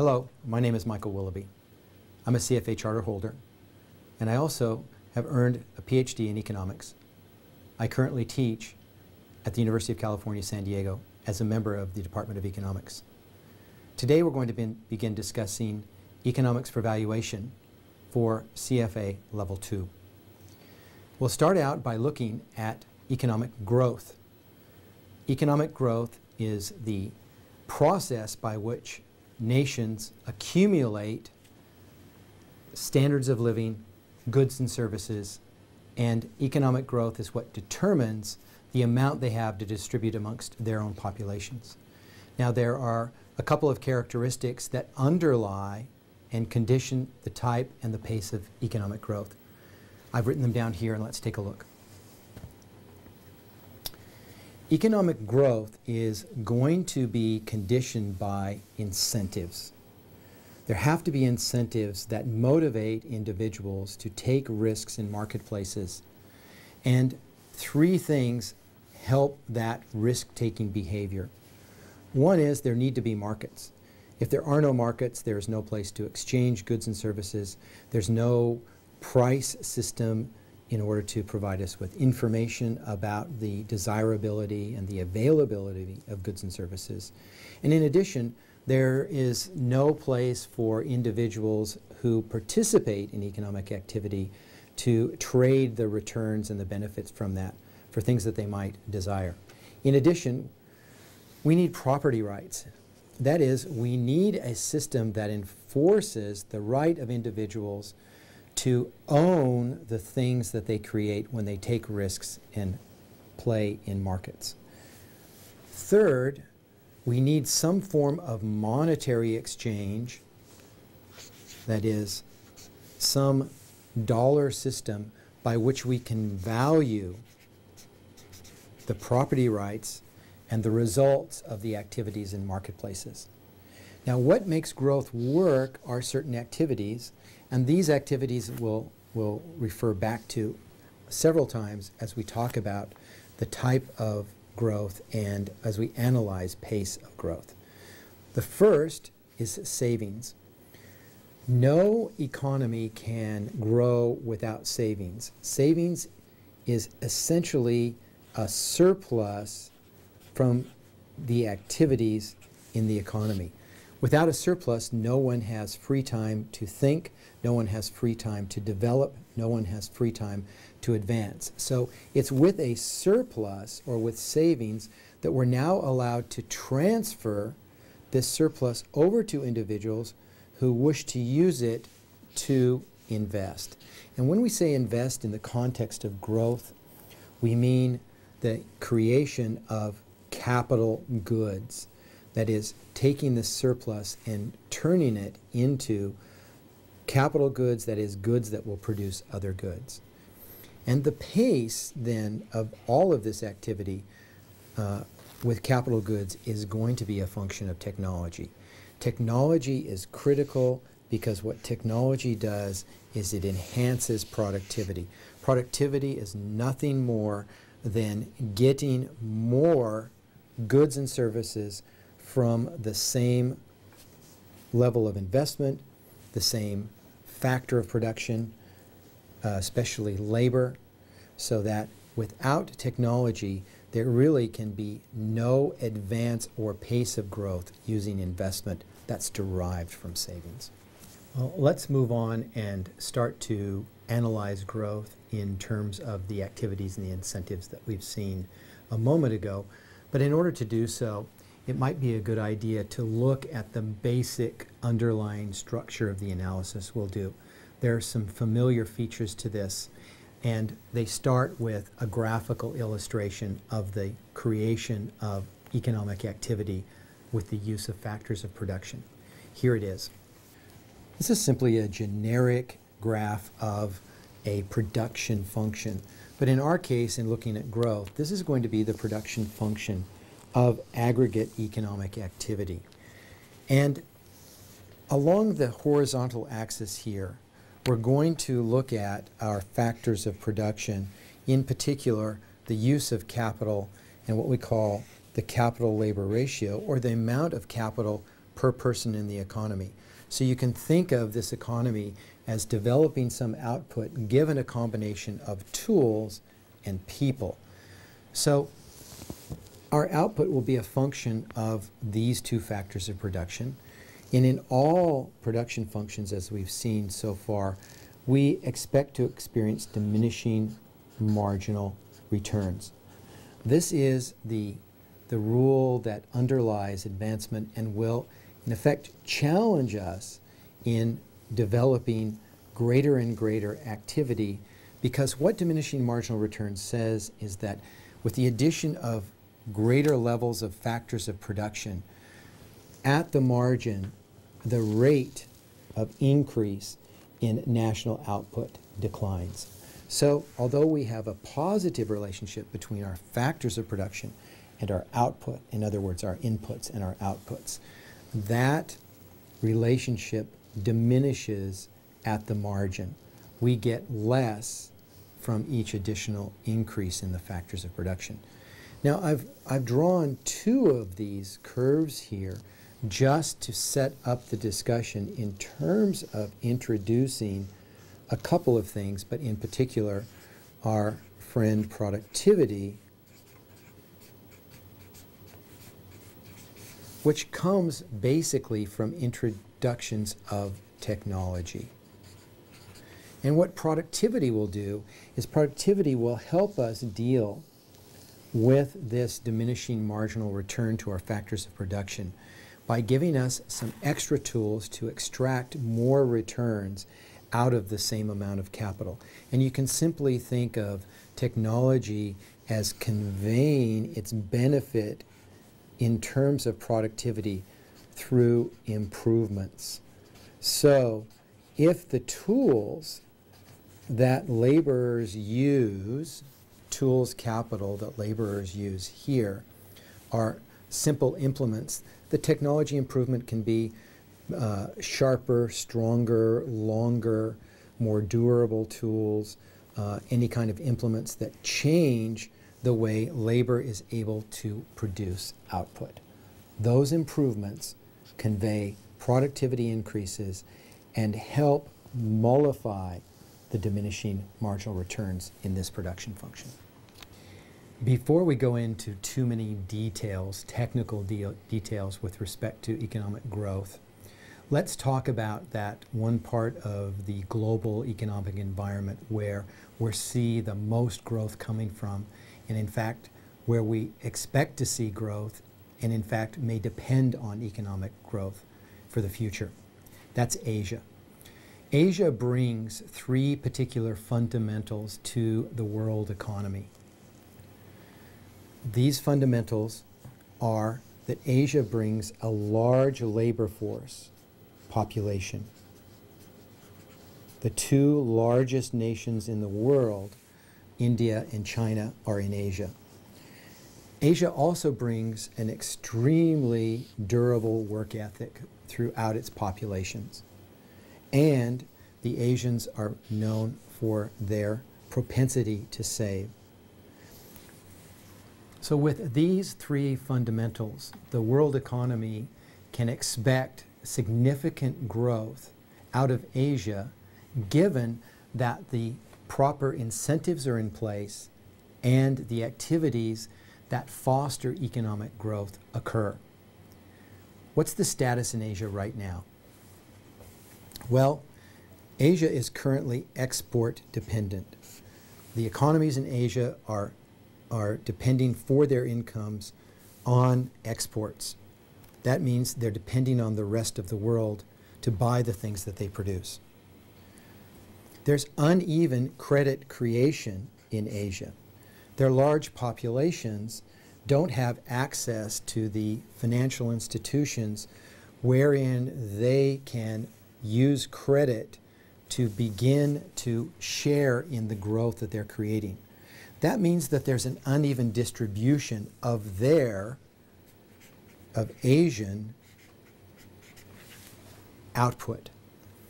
Hello, my name is Michael Willoughby. I'm a CFA charter holder, and I also have earned a PhD in economics. I currently teach at the University of California, San Diego as a member of the Department of Economics. Today we're going to begin discussing economics for valuation for CFA Level 2. We'll start out by looking at economic growth. Economic growth is the process by which nations accumulate standards of living, goods and services, and economic growth is what determines the amount they have to distribute amongst their own populations. Now, there are a couple of characteristics that underlie and condition the type and the pace of economic growth. I've written them down here, and let's take a look. Economic growth is going to be conditioned by incentives. There have to be incentives that motivate individuals to take risks in marketplaces. And three things help that risk-taking behavior. One is there need to be markets. If there are no markets, there is no place to exchange goods and services. There's no price system in order to provide us with information about the desirability and the availability of goods and services. And in addition, there is no place for individuals who participate in economic activity to trade the returns and the benefits from that for things that they might desire. In addition, we need property rights. That is, we need a system that enforces the right of individuals to own the things that they create when they take risks and play in markets. Third, we need some form of monetary exchange, that is, some dollar system by which we can value the property rights and the results of the activities in marketplaces. Now, what makes growth work are certain activities, and these activities we'll refer back to several times as we talk about the type of growth and as we analyze pace of growth. The first is savings. No economy can grow without savings. Savings is essentially a surplus from the activities in the economy. Without a surplus, no one has free time to think, no one has free time to develop, no one has free time to advance. So it's with a surplus or with savings that we're now allowed to transfer this surplus over to individuals who wish to use it to invest. And when we say invest in the context of growth, we mean the creation of capital goods. That is, taking the surplus and turning it into capital goods, that is, goods that will produce other goods. And the pace, then, of all of this activity with capital goods is going to be a function of technology. Technology is critical because what technology does is it enhances productivity. Productivity is nothing more than getting more goods and services from the same level of investment, the same factor of production, especially labor, so that without technology, there really can be no advance or pace of growth using investment that's derived from savings. Well, let's move on and start to analyze growth in terms of the activities and the incentives that we've seen a moment ago. But in order to do so, it might be a good idea to look at the basic underlying structure of the analysis we'll do. There are some familiar features to this, and they start with a graphical illustration of the creation of economic activity with the use of factors of production. Here it is. This is simply a generic graph of a production function. But in our case, in looking at growth, this is going to be the production function of aggregate economic activity. And along the horizontal axis here, we're going to look at our factors of production, in particular the use of capital and what we call the capital labor ratio, or the amount of capital per person in the economy. So you can think of this economy as developing some output given a combination of tools and people. So our output will be a function of these two factors of production. And in all production functions, as we've seen so far, we expect to experience diminishing marginal returns. This is the rule that underlies advancement and will, in effect, challenge us in developing greater and greater activity, because what diminishing marginal returns says is that with the addition of greater levels of factors of production, at the margin, the rate of increase in national output declines. So although we have a positive relationship between our factors of production and our output, in other words, our inputs and our outputs, that relationship diminishes at the margin. We get less from each additional increase in the factors of production. Now, I've drawn two of these curves here just to set up the discussion in terms of introducing a couple of things, but in particular, our friend productivity, which comes basically from introductions of technology. And what productivity will do is productivity will help us deal with this diminishing marginal return to our factors of production by giving us some extra tools to extract more returns out of the same amount of capital. And you can simply think of technology as conveying its benefit in terms of productivity through improvements. So if the tools that laborers use, tools capital that laborers use here, are simple implements, the technology improvement can be sharper, stronger, longer, more durable tools, any kind of implements that change the way labor is able to produce output. Those improvements convey productivity increases and help mollify the diminishing marginal returns in this production function. Before we go into too many details, technical details with respect to economic growth, let's talk about that one part of the global economic environment where we see the most growth coming from, and in fact, where we expect to see growth, and in fact may depend on economic growth for the future. That's Asia. Asia brings three particular fundamentals to the world economy. These fundamentals are that Asia brings a large labor force, population. The two largest nations in the world, India and China, are in Asia. Asia also brings an extremely durable work ethic throughout its populations. And the Asians are known for their propensity to save. So with these three fundamentals, the world economy can expect significant growth out of Asia, given that the proper incentives are in place and the activities that foster economic growth occur. What's the status in Asia right now? Well, Asia is currently export dependent. The economies in Asia are depending for their incomes on exports. That means they're depending on the rest of the world to buy the things that they produce. There's uneven credit creation in Asia. Their large populations don't have access to the financial institutions wherein they can use credit to begin to share in the growth that they're creating. That means that there's an uneven distribution of Asian output.